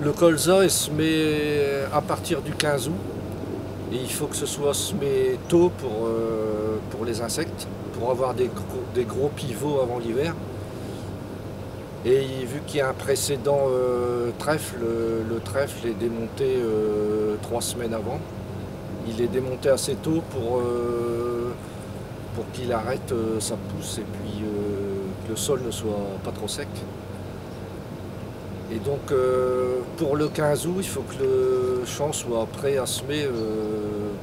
Le colza est semé à partir du 15 août et il faut que ce soit semé tôt pour les insectes, pour avoir des gros pivots avant l'hiver. Et vu qu'il y a un précédent trèfle, le trèfle est démonté 3 semaines avant. Il est démonté assez tôt pour qu'il arrête sa pousse et puis que le sol ne soit pas trop sec. Et donc pour le 15 août, il faut que le champ soit prêt à semer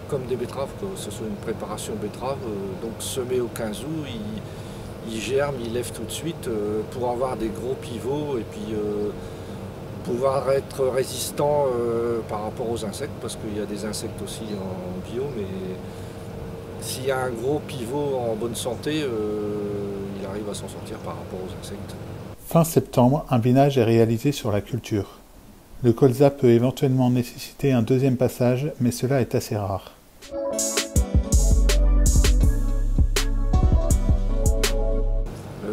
comme des betteraves, que ce soit une préparation betterave. Donc semé au 15 août, il germe, il lève tout de suite pour avoir des gros pivots et puis pouvoir être résistant par rapport aux insectes, parce qu'il y a des insectes aussi en bio, mais s'il y a un gros pivot en bonne santé, il arrive à s'en sortir par rapport aux insectes. Fin septembre, un binage est réalisé sur la culture. Le colza peut éventuellement nécessiter un deuxième passage, mais cela est assez rare.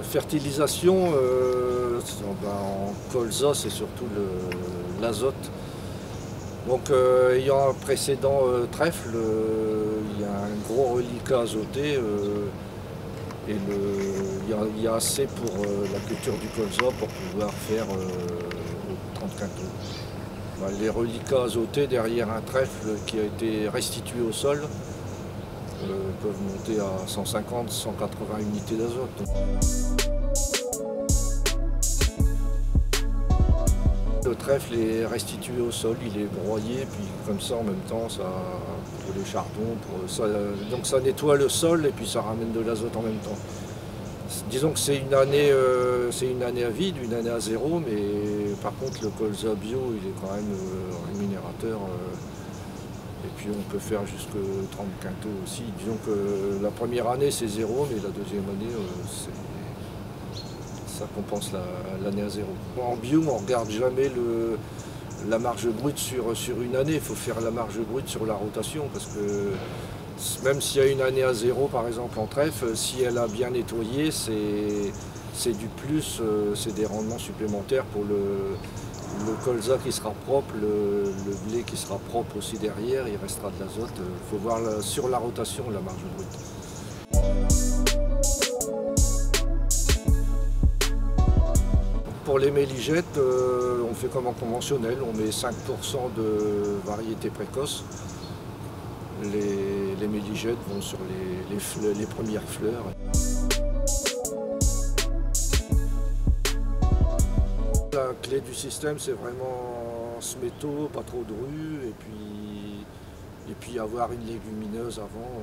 Fertilisation, en colza, c'est surtout l'azote. Donc ayant un précédent trèfle, il y a un gros reliquat azoté et il y a assez pour la culture du colza pour pouvoir faire 30 quintaux. Les reliquats azotés derrière un trèfle qui a été restitué au sol peuvent monter à 150-180 unités d'azote. Le trèfle est restitué au sol, il est broyé, puis comme ça en même temps, ça, pour les chardons, donc ça nettoie le sol et puis ça ramène de l'azote en même temps. Disons que c'est une année à vide, une année à zéro, mais par contre le colza bio, il est quand même rémunérateur. Et puis on peut faire jusque 30 quintaux aussi. Disons que la première année c'est zéro, mais la deuxième année ça compense l'année à zéro. En bio, on ne regarde jamais la marge brute sur une année. Il faut faire la marge brute sur la rotation, parce que même s'il y a une année à zéro, par exemple en trèfle, si elle a bien nettoyé, c'est du plus, c'est des rendements supplémentaires pour le colza qui sera propre, le blé qui sera propre aussi derrière, il restera de l'azote. Il faut voir sur la rotation la marge brute. Pour les méligettes, on fait comme en conventionnel, on met 5% de variétés précoces. Les méligettes vont sur les premières fleurs. La clé du système, c'est vraiment semer tôt, pas trop de rue, et puis avoir une légumineuse avant.